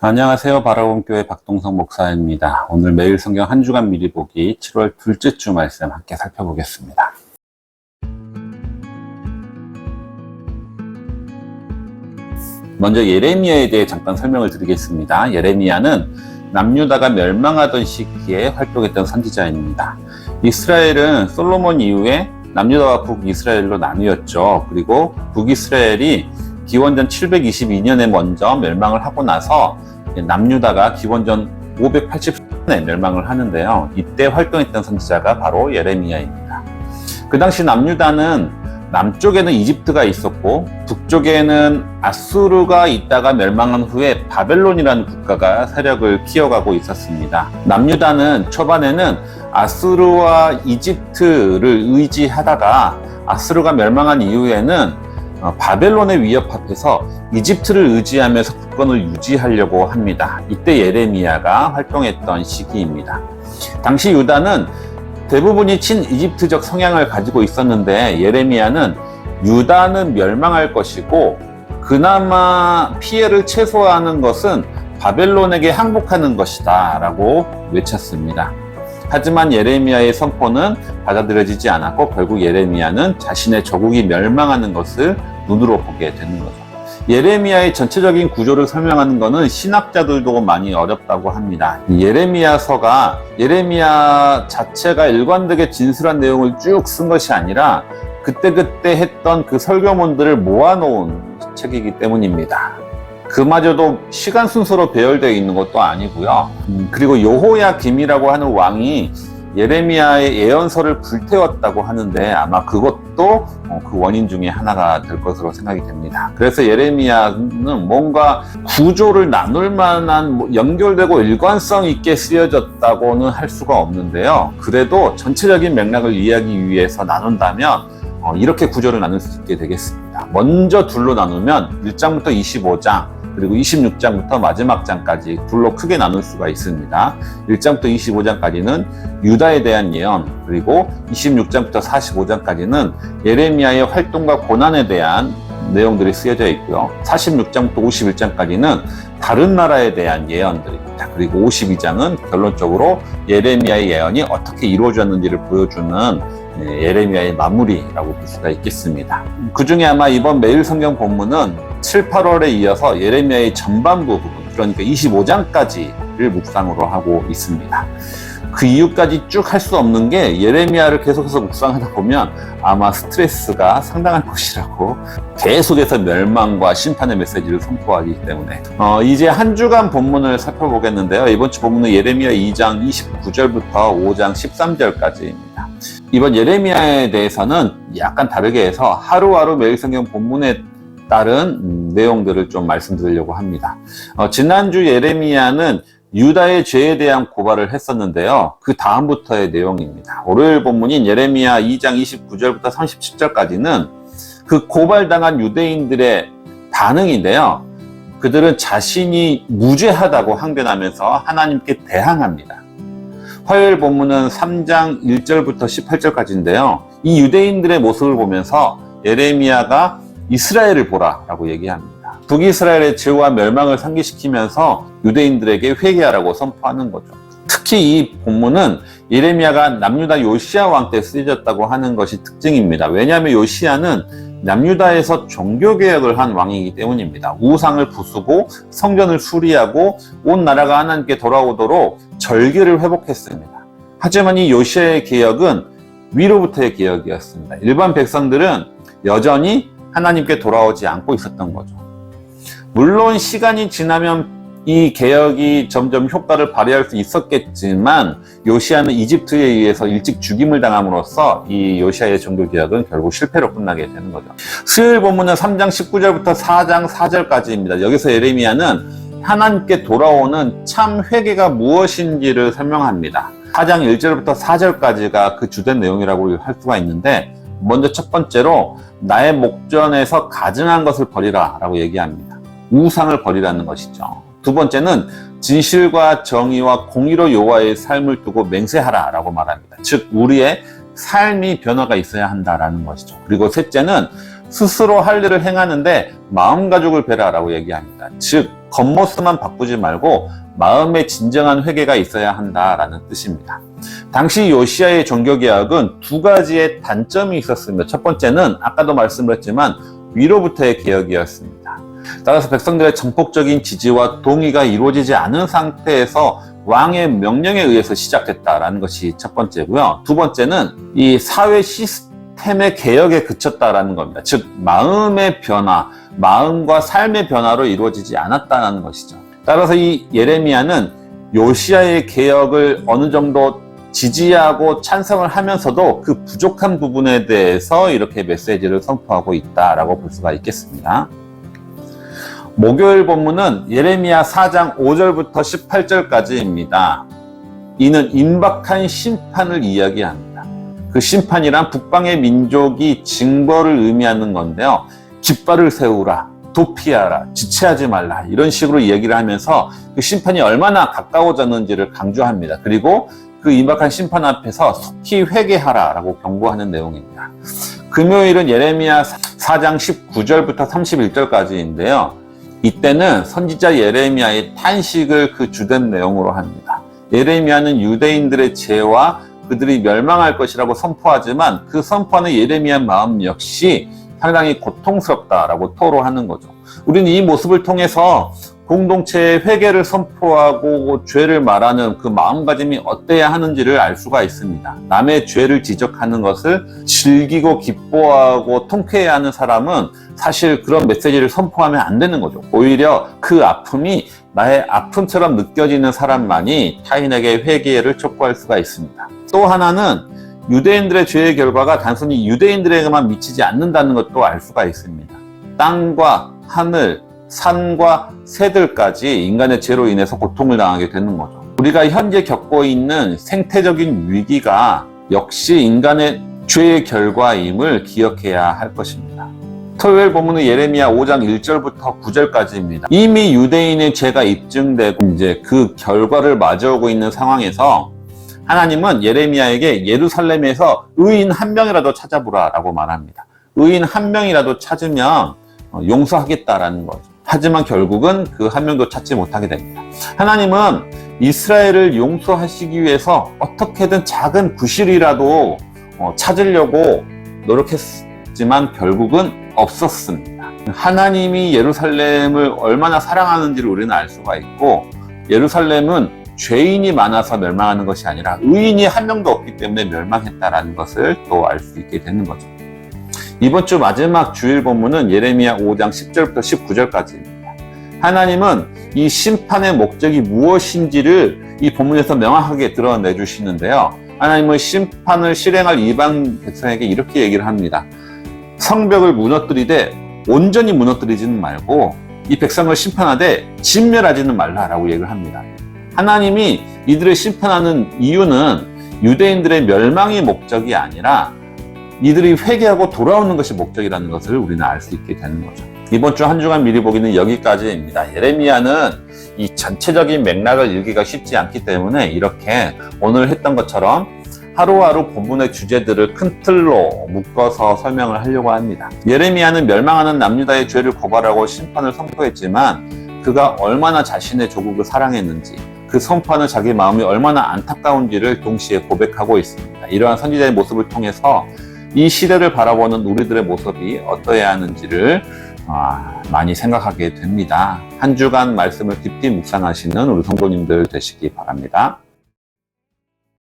안녕하세요. 바라본교회 박동성 목사입니다. 오늘 매일 성경 한 주간 미리 보기 7월 둘째 주 말씀 함께 살펴보겠습니다. 먼저 예레미야에 대해 잠깐 설명을 드리겠습니다. 예레미야는 남유다가 멸망하던 시기에 활동했던 선지자입니다. 이스라엘은 솔로몬 이후에 남유다와 북이스라엘로 나뉘었죠. 그리고 북이스라엘이 기원전 722년에 먼저 멸망을 하고 나서 남유다가 기원전 580년에 멸망을 하는데요. 이때 활동했던 선지자가 바로 예레미야입니다. 그 당시 남유다는 남쪽에는 이집트가 있었고 북쪽에는 아수르가 있다가 멸망한 후에 바벨론이라는 국가가 세력을 키워가고 있었습니다. 남유다는 초반에는 아수르와 이집트를 의지하다가 아수르가 멸망한 이후에는 바벨론의 위협 앞에서 이집트를 의지하면서 국권을 유지하려고 합니다. 이때 예레미야가 활동했던 시기입니다. 당시 유다는 대부분이 친이집트적 성향을 가지고 있었는데 예레미야는 유다는 멸망할 것이고 그나마 피해를 최소화하는 것은 바벨론에게 항복하는 것이다 라고 외쳤습니다. 하지만 예레미야의 선포는 받아들여지지 않았고 결국 예레미야는 자신의 조국이 멸망하는 것을 눈으로 보게 되는 거죠. 예레미야의 전체적인 구조를 설명하는 것은 신학자들도 많이 어렵다고 합니다. 예레미야서가 예레미야 자체가 일관되게 진술한 내용을 쭉 쓴 것이 아니라 그때그때 했던 그 설교문들을 모아놓은 책이기 때문입니다. 그마저도 시간 순서로 배열되어 있는 것도 아니고요. 그리고 여호야김이라고 하는 왕이 예레미야의 예언서를 불태웠다고 하는데 아마 그것도 그 원인 중에 하나가 될 것으로 생각이 됩니다. 그래서 예레미야는 뭔가 구조를 나눌 만한 연결되고 일관성 있게 쓰여졌다고는 할 수가 없는데요. 그래도 전체적인 맥락을 이해하기 위해서 나눈다면 이렇게 구조를 나눌 수 있게 되겠습니다. 먼저 둘로 나누면 1장부터 25장 그리고 26장부터 마지막 장까지 둘로 크게 나눌 수가 있습니다. 1장부터 25장까지는 유다에 대한 예언, 그리고 26장부터 45장까지는 예레미야의 활동과 고난에 대한 내용들이 쓰여져 있고요. 46장부터 51장까지는 다른 나라에 대한 예언들입니다. 그리고 52장은 결론적으로 예레미야의 예언이 어떻게 이루어졌는지를 보여주는 예레미야의 마무리라고 볼 수가 있겠습니다. 그 중에 아마 이번 매일 성경 본문은 7, 8월에 이어서 예레미야의 전반부 부분, 그러니까 25장까지를 묵상으로 하고 있습니다. 그 이유까지 쭉 할 수 없는 게 예레미야를 계속해서 묵상하다 보면 아마 스트레스가 상당할 것이라고 계속해서 멸망과 심판의 메시지를 선포하기 때문에 이제 한 주간 본문을 살펴보겠는데요. 이번 주 본문은 예레미야 2장 29절부터 5장 13절까지입니다. 이번 예레미야에 대해서는 약간 다르게 해서 하루하루 매일 성경 본문에 따른 내용들을 좀 말씀드리려고 합니다. 지난주 예레미야는 유다의 죄에 대한 고발을 했었는데요. 그 다음부터의 내용입니다. 월요일 본문인 예레미야 2장 29절부터 37절까지는 그 고발당한 유대인들의 반응인데요. 그들은 자신이 무죄하다고 항변하면서 하나님께 대항합니다. 화요일 본문은 3장 1절부터 18절까지인데요. 이 유대인들의 모습을 보면서 예레미야가 이스라엘을 보라라고 얘기합니다. 북이스라엘의 죄와 멸망을 상기시키면서 유대인들에게 회개하라고 선포하는 거죠. 특히 이 본문은 예레미야가 남유다 요시야 왕 때 쓰여졌다고 하는 것이 특징입니다. 왜냐하면 요시야는 남유다에서 종교개혁을 한 왕이기 때문입니다. 우상을 부수고 성전을 수리하고 온 나라가 하나님께 돌아오도록 절기를 회복했습니다. 하지만 이 요시야의 개혁은 위로부터의 개혁이었습니다. 일반 백성들은 여전히 하나님께 돌아오지 않고 있었던 거죠. 물론 시간이 지나면 이 개혁이 점점 효과를 발휘할 수 있었겠지만 요시야는 이집트에 의해서 일찍 죽임을 당함으로써 이 요시야의 종교개혁은 결국 실패로 끝나게 되는 거죠. 수요일 본문은 3장 19절부터 4장 4절까지입니다. 여기서 예레미야는 하나님께 돌아오는 참 회개가 무엇인지를 설명합니다. 4장 1절부터 4절까지가 그 주된 내용이라고 할 수가 있는데 먼저 첫 번째로 나의 목전에서 가증한 것을 버리라 라고 얘기합니다. 우상을 버리라는 것이죠. 두 번째는 진실과 정의와 공의로 여호와의 삶을 두고 맹세하라 라고 말합니다. 즉 우리의 삶이 변화가 있어야 한다라는 것이죠. 그리고 셋째는 스스로 할 일을 행하는데 마음가짐을 베라라고 얘기합니다. 즉 겉모습만 바꾸지 말고 마음의 진정한 회개가 있어야 한다라는 뜻입니다. 당시 요시야의 종교개혁은 두 가지의 단점이 있었습니다. 첫 번째는 아까도 말씀드렸지만 위로부터의 개혁이었습니다. 따라서 백성들의 전폭적인 지지와 동의가 이루어지지 않은 상태에서 왕의 명령에 의해서 시작됐다라는 것이 첫 번째고요. 두 번째는 이 사회 시스템의 개혁에 그쳤다라는 겁니다. 즉 마음의 변화, 마음과 삶의 변화로 이루어지지 않았다는 것이죠. 따라서 이 예레미야는 요시야의 개혁을 어느 정도 지지하고 찬성을 하면서도 그 부족한 부분에 대해서 이렇게 메시지를 선포하고 있다라고 볼 수가 있겠습니다. 목요일 본문은 예레미야 4장 5절부터 18절까지입니다. 이는 임박한 심판을 이야기합니다. 그 심판이란 북방의 민족이 징벌을 의미하는 건데요. 깃발을 세우라, 도피하라, 지체하지 말라 이런 식으로 이야기를 하면서 그 심판이 얼마나 가까워졌는지를 강조합니다. 그리고 그 임박한 심판 앞에서 속히 회개하라라고 경고하는 내용입니다. 금요일은 예레미야 4장 19절부터 31절까지인데요. 이때는 선지자 예레미야의 탄식을 그 주된 내용으로 합니다. 예레미야는 유대인들의 죄와 그들이 멸망할 것이라고 선포하지만 그 선포하는 예레미야 마음 역시 상당히 고통스럽다라고 토로하는 거죠. 우리는 이 모습을 통해서 공동체의 회개를 선포하고 죄를 말하는 그 마음가짐이 어때야 하는지를 알 수가 있습니다. 남의 죄를 지적하는 것을 즐기고 기뻐하고 통쾌해야 하는 사람은 사실 그런 메시지를 선포하면 안 되는 거죠. 오히려 그 아픔이 나의 아픔처럼 느껴지는 사람만이 타인에게 회개를 촉구할 수가 있습니다. 또 하나는 유대인들의 죄의 결과가 단순히 유대인들에게만 미치지 않는다는 것도 알 수가 있습니다. 땅과 하늘, 산과 새들까지 인간의 죄로 인해서 고통을 당하게 되는 거죠. 우리가 현재 겪고 있는 생태적인 위기가 역시 인간의 죄의 결과임을 기억해야 할 것입니다. 토요일 본문은 예레미야 5장 1절부터 9절까지입니다. 이미 유대인의 죄가 입증되고 이제 그 결과를 마주하고 있는 상황에서 하나님은 예레미야에게 예루살렘에서 의인 한 명이라도 찾아보라라고 말합니다. 의인 한 명이라도 찾으면 용서하겠다라는 거죠. 하지만 결국은 그 한 명도 찾지 못하게 됩니다. 하나님은 이스라엘을 용서하시기 위해서 어떻게든 작은 구실이라도 찾으려고 노력했지만 결국은 없었습니다. 하나님이 예루살렘을 얼마나 사랑하는지를 우리는 알 수가 있고, 예루살렘은 죄인이 많아서 멸망하는 것이 아니라 의인이 한 명도 없기 때문에 멸망했다라는 것을 또 알 수 있게 되는 거죠. 이번 주 마지막 주일 본문은 예레미야 5장 10절부터 19절까지입니다. 하나님은 이 심판의 목적이 무엇인지를 이 본문에서 명확하게 드러내 주시는데요. 하나님은 심판을 실행할 이방 백성에게 이렇게 얘기를 합니다. 성벽을 무너뜨리되 온전히 무너뜨리지는 말고 이 백성을 심판하되 진멸하지는 말라라고 얘기를 합니다. 하나님이 이들을 심판하는 이유는 유대인들의 멸망이 목적이 아니라 이들이 회개하고 돌아오는 것이 목적이라는 것을 우리는 알 수 있게 되는 거죠. 이번 주 한 주간 미리 보기는 여기까지입니다. 예레미야는 이 전체적인 맥락을 읽기가 쉽지 않기 때문에 이렇게 오늘 했던 것처럼 하루하루 본문의 주제들을 큰 틀로 묶어서 설명을 하려고 합니다. 예레미야는 멸망하는 남유다의 죄를 고발하고 심판을 선포했지만 그가 얼마나 자신의 조국을 사랑했는지, 그 선포하는 자기 마음이 얼마나 안타까운지를 동시에 고백하고 있습니다. 이러한 선지자의 모습을 통해서 이 시대를 바라보는 우리들의 모습이 어떠해야 하는지를 많이 생각하게 됩니다. 한 주간 말씀을 깊이 묵상하시는 우리 성도님들 되시기 바랍니다.